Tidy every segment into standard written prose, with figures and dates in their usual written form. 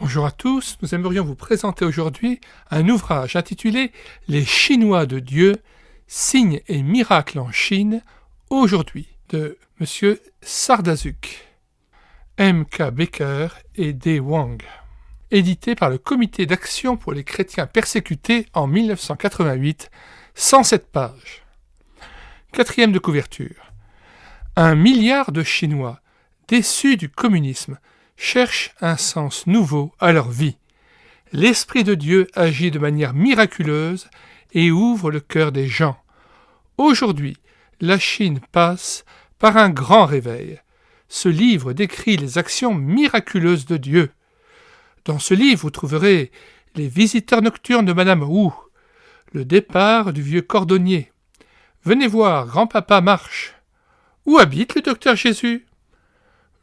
Bonjour à tous, nous aimerions vous présenter aujourd'hui un ouvrage intitulé « Les Chinois de Dieu, signes et miracles en Chine, aujourd'hui » de M. Sardazuk, M.K. Becker et D. Wang, édité par le Comité d'action pour les chrétiens persécutés en 1988, 107 pages. 4e de couverture. 1 milliard de Chinois, déçus du communisme, cherchent un sens nouveau à leur vie. L'Esprit de Dieu agit de manière miraculeuse et ouvre le cœur des gens. Aujourd'hui, la Chine passe par un grand réveil. Ce livre décrit les actions miraculeuses de Dieu. Dans ce livre, vous trouverez les visiteurs nocturnes de Madame Wu, le départ du vieux cordonnier. Venez voir, grand-papa marche. Où habite le docteur Jésus?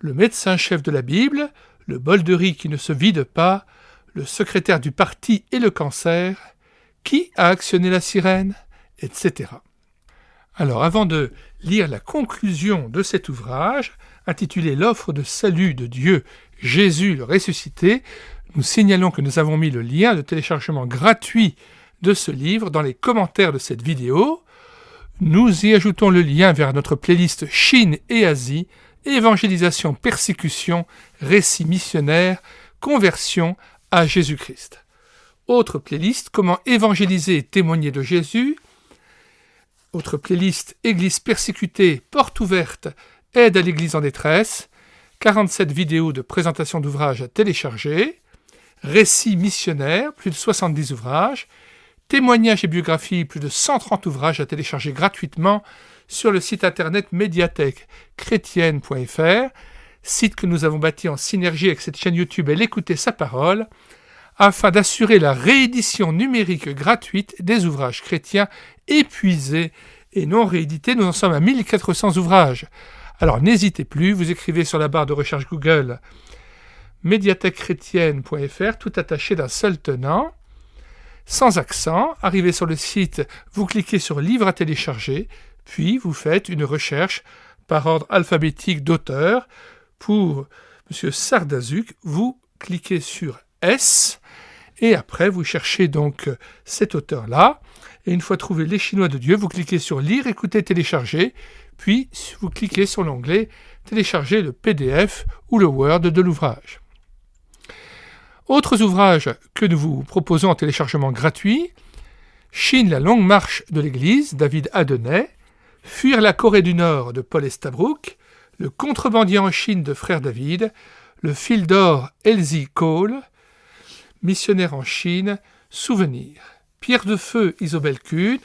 Le médecin-chef de la Bible, le bol de riz qui ne se vide pas, le secrétaire du parti et le cancer, qui a actionné la sirène, etc. Alors, avant de lire la conclusion de cet ouvrage, intitulé « L'offre de salut de Dieu, Jésus le ressuscité », nous signalons que nous avons mis le lien de téléchargement gratuit de ce livre dans les commentaires de cette vidéo. Nous y ajoutons le lien vers notre playlist Chine et Asie, évangélisation, persécution, récit missionnaire, conversion à Jésus-Christ. Autre playlist, comment évangéliser et témoigner de Jésus. Autre playlist, Église persécutée, porte ouverte, aide à l'Église en détresse. 47 vidéos de présentation d'ouvrages à télécharger. Récit missionnaire, plus de 70 ouvrages. Témoignages et biographies, plus de 130 ouvrages à télécharger gratuitement sur le site internet médiathèque-chrétienne.fr, site que nous avons bâti en synergie avec cette chaîne YouTube et l'écouter sa parole, afin d'assurer la réédition numérique gratuite des ouvrages chrétiens épuisés et non réédités. Nous en sommes à 1400 ouvrages. Alors n'hésitez plus, vous écrivez sur la barre de recherche Google médiathèque-chrétienne.fr, tout attaché d'un seul tenant, sans accent. Arrivez sur le site, vous cliquez sur Livres à télécharger, puis vous faites une recherche par ordre alphabétique d'auteur. Pour M. Sardazuk, vous cliquez sur S, et après vous cherchez donc cet auteur-là, et une fois trouvé Les Chinois de Dieu, vous cliquez sur Lire, écouter, télécharger, puis vous cliquez sur l'onglet Télécharger le PDF ou le Word de l'ouvrage. Autres ouvrages que nous vous proposons en téléchargement gratuit: Chine, la longue marche de l'Église, David Adenay, Fuir la Corée du Nord de Paul Estabrook, Le contrebandier en Chine de Frère David, Le fil d'or Elsie Cole, Missionnaire en Chine, Souvenir, Pierre de Feu Isobel Kuhn,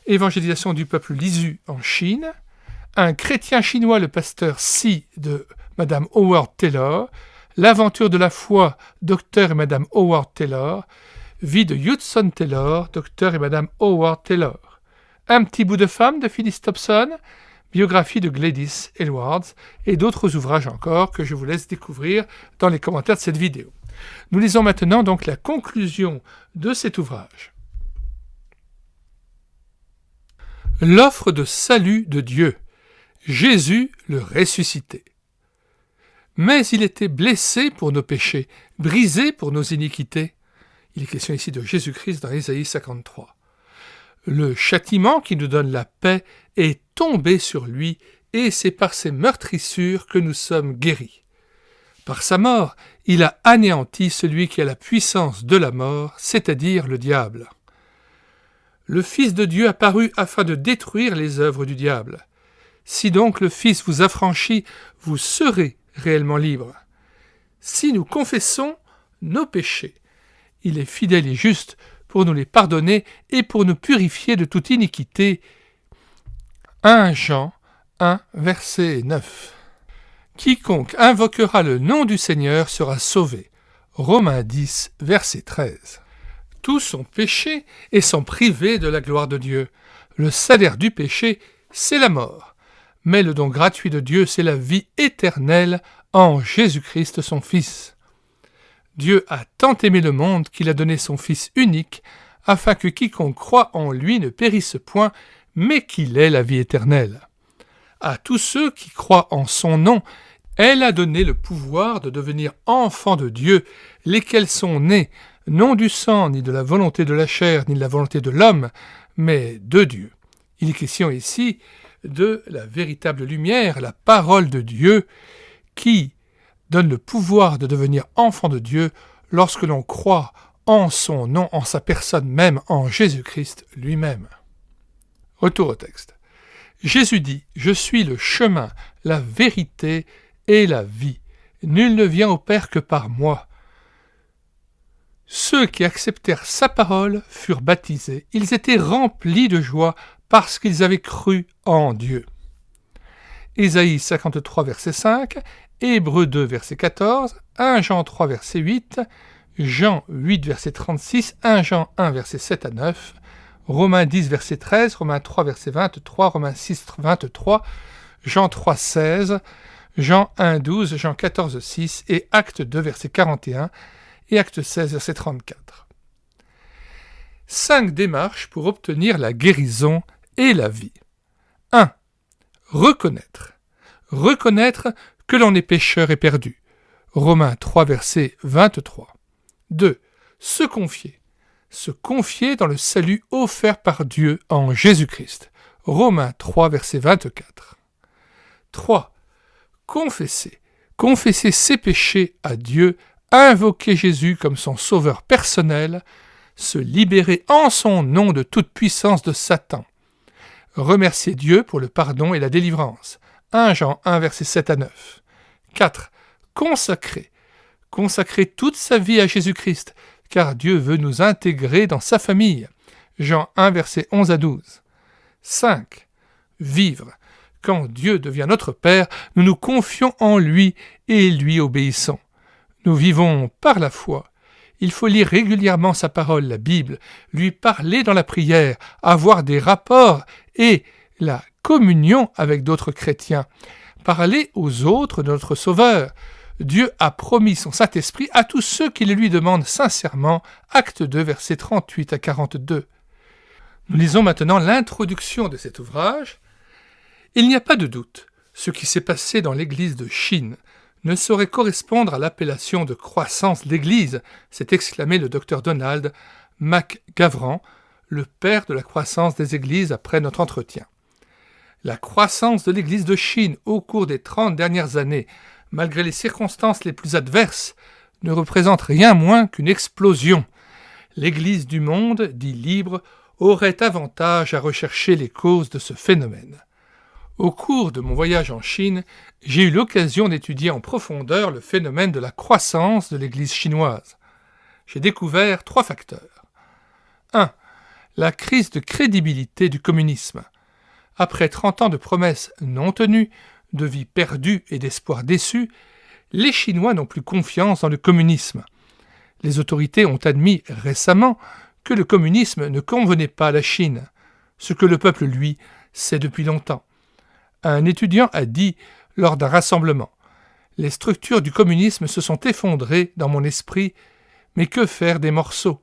Évangélisation du peuple lisu en Chine, Un chrétien chinois, le pasteur Si de Madame Howard Taylor, L'aventure de la foi, Dr et Madame Howard Taylor, Vie de Hudson Taylor, Dr et Madame Howard Taylor, Un petit bout de femme de Phyllis Thompson, biographie de Gladys Edwards, et d'autres ouvrages encore que je vous laisse découvrir dans les commentaires de cette vidéo. Nous lisons maintenant donc la conclusion de cet ouvrage. L'offre de salut de Dieu, Jésus le ressuscité. Mais il était blessé pour nos péchés, brisé pour nos iniquités. Il est question ici de Jésus-Christ dans Ésaïe 53. Le châtiment qui nous donne la paix est tombé sur lui, et c'est par ses meurtrissures que nous sommes guéris. Par sa mort, il a anéanti celui qui a la puissance de la mort, c'est-à-dire le diable. Le Fils de Dieu apparut afin de détruire les œuvres du diable. Si donc le Fils vous affranchit, vous serez réellement libres. Si nous confessons nos péchés, il est fidèle et juste pour nous les pardonner et pour nous purifier de toute iniquité. 1 Jean 1, verset 9. Quiconque invoquera le nom du Seigneur sera sauvé. Romains 10, verset 13. Tous ont péché et sont privés de la gloire de Dieu. Le salaire du péché, c'est la mort. Mais le don gratuit de Dieu, c'est la vie éternelle en Jésus-Christ son Fils. Dieu a tant aimé le monde qu'il a donné son Fils unique, afin que quiconque croit en lui ne périsse point, mais qu'il ait la vie éternelle. À tous ceux qui croient en son nom, Elle a donné le pouvoir de devenir enfants de Dieu, lesquels sont nés, non du sang, ni de la volonté de la chair, ni de la volonté de l'homme, mais de Dieu. Il est question ici de la véritable lumière, la parole de Dieu, qui donne le pouvoir de devenir enfant de Dieu lorsque l'on croit en son nom, en sa personne même, en Jésus-Christ lui-même. Retour au texte. Jésus dit « Je suis le chemin, la vérité et la vie. Nul ne vient au Père que par moi. » Ceux qui acceptèrent sa parole furent baptisés. Ils étaient remplis de joie parce qu'ils avaient cru en Dieu. Ésaïe 53, verset 5, Hébreux 2, verset 14, 1 Jean 3, verset 8, Jean 8, verset 36, 1 Jean 1, verset 7 à 9, Romains 10, verset 13, Romains 3, verset 23, Romains 6, 23, Jean 3, 16, Jean 1, 12, Jean 14, 6 et Actes 2, verset 41 et Actes 16, verset 34. 5 démarches pour obtenir la guérison et la vie. 1. Reconnaître. Reconnaître que l'on est pécheur et perdu. Romains 3, verset 23. 2. Se confier. Se confier dans le salut offert par Dieu en Jésus-Christ. Romains 3, verset 24. 3. Confesser. Confesser ses péchés à Dieu, invoquer Jésus comme son sauveur personnel, se libérer en son nom de toute puissance de Satan. Remercier Dieu pour le pardon et la délivrance. 1 Jean 1, verset 7 à 9. 4. Consacrer. Consacrer toute sa vie à Jésus-Christ, car Dieu veut nous intégrer dans sa famille. Jean 1, verset 11 à 12. 5. Vivre. Quand Dieu devient notre Père, nous nous confions en lui et lui obéissons. Nous vivons par la foi. Il faut lire régulièrement sa parole, la Bible, lui parler dans la prière, avoir des rapports et la communion avec d'autres chrétiens, parler aux autres de notre Sauveur. Dieu a promis son Saint-Esprit à tous ceux qui le lui demandent sincèrement. Acte 2, versets 38 à 42. Nous lisons maintenant l'introduction de cet ouvrage. Il n'y a pas de doute, ce qui s'est passé dans l'église de Chine ne saurait correspondre à l'appellation de croissance d'Église, s'est exclamé le Dr Donald McGavran, le père de la croissance des Églises après notre entretien. La croissance de l'Église de Chine au cours des 30 dernières années, malgré les circonstances les plus adverses, ne représente rien moins qu'une explosion. L'Église du monde, dit libre, aurait avantage à rechercher les causes de ce phénomène. Au cours de mon voyage en Chine, j'ai eu l'occasion d'étudier en profondeur le phénomène de la croissance de l'Église chinoise. J'ai découvert 3 facteurs. 1. La crise de crédibilité du communisme. Après 30 ans de promesses non tenues, de vies perdues et d'espoirs déçus, les Chinois n'ont plus confiance dans le communisme. Les autorités ont admis récemment que le communisme ne convenait pas à la Chine, ce que le peuple, lui, sait depuis longtemps. Un étudiant a dit lors d'un rassemblement « Les structures du communisme se sont effondrées dans mon esprit, mais que faire des morceaux ?»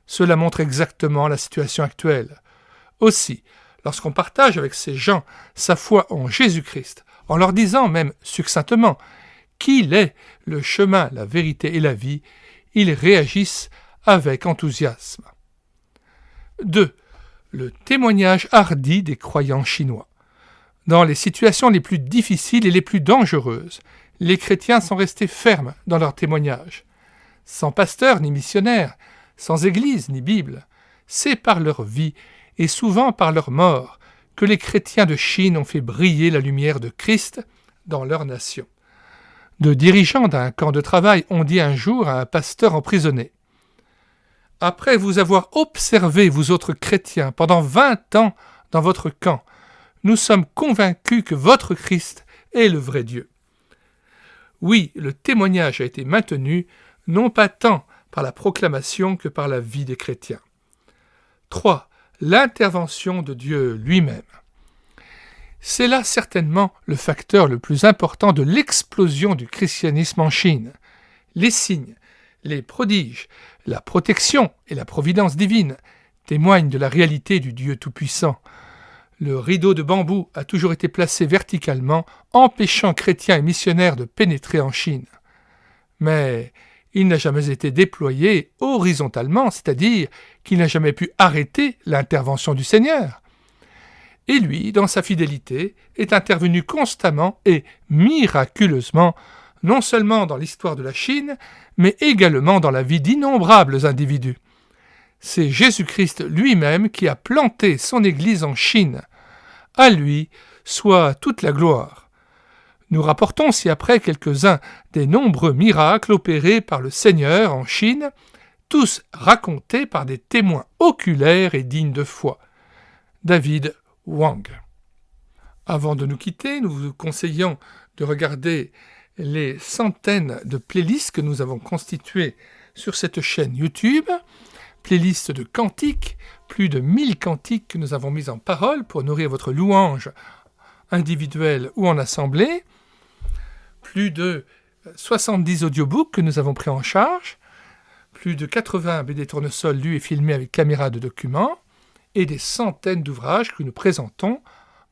Cela montre exactement la situation actuelle. Aussi, lorsqu'on partage avec ces gens sa foi en Jésus-Christ, en leur disant même succinctement qu'il est le chemin, la vérité et la vie, ils réagissent avec enthousiasme. 2. Le témoignage hardi des croyants chinois. Dans les situations les plus difficiles et les plus dangereuses, les chrétiens sont restés fermes dans leur témoignage. Sans pasteur ni missionnaire, sans église ni Bible, c'est par leur vie et souvent par leur mort que les chrétiens de Chine ont fait briller la lumière de Christ dans leur nation. De dirigeants d'un camp de travail ont dit un jour à un pasteur emprisonné « Après vous avoir observé, vous autres chrétiens, pendant 20 ans dans votre camp, nous sommes convaincus que votre Christ est le vrai Dieu. » Oui, le témoignage a été maintenu, non pas tant par la proclamation que par la vie des chrétiens. 3. L'intervention de Dieu lui-même. C'est là certainement le facteur le plus important de l'explosion du christianisme en Chine. Les signes, les prodiges, la protection et la providence divine témoignent de la réalité du Dieu Tout-Puissant. Le rideau de bambou a toujours été placé verticalement, empêchant chrétiens et missionnaires de pénétrer en Chine. Mais il n'a jamais été déployé horizontalement, c'est-à-dire qu'il n'a jamais pu arrêter l'intervention du Seigneur. Et lui, dans sa fidélité, est intervenu constamment et miraculeusement, non seulement dans l'histoire de la Chine, mais également dans la vie d'innombrables individus. C'est Jésus-Christ lui-même qui a planté son Église en Chine. À lui soit toute la gloire. Nous rapportons ci-après quelques-uns des nombreux miracles opérés par le Seigneur en Chine, tous racontés par des témoins oculaires et dignes de foi. David Wang. Avant de nous quitter, nous vous conseillons de regarder les centaines de playlists que nous avons constituées sur cette chaîne YouTube, playlists de cantiques, plus de 1000 cantiques que nous avons mis en parole pour nourrir votre louange individuelle ou en assemblée, plus de 70 audiobooks que nous avons pris en charge, plus de 80 BD tournesols lus et filmés avec caméra de documents, et des centaines d'ouvrages que nous présentons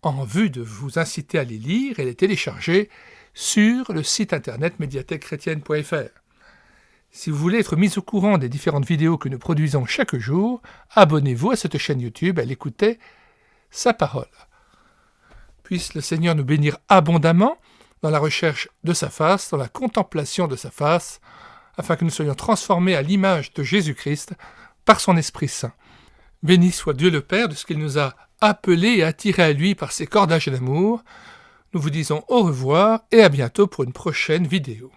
en vue de vous inciter à les lire et les télécharger sur le site internet médiathèquechrétienne.fr. Si vous voulez être mis au courant des différentes vidéos que nous produisons chaque jour, abonnez-vous à cette chaîne YouTube, elle écoutait sa parole. Puisse le Seigneur nous bénir abondamment dans la recherche de sa face, dans la contemplation de sa face, afin que nous soyons transformés à l'image de Jésus-Christ par son Esprit Saint. Béni soit Dieu le Père de ce qu'il nous a appelés et attirés à lui par ses cordages d'amour. Nous vous disons au revoir et à bientôt pour une prochaine vidéo.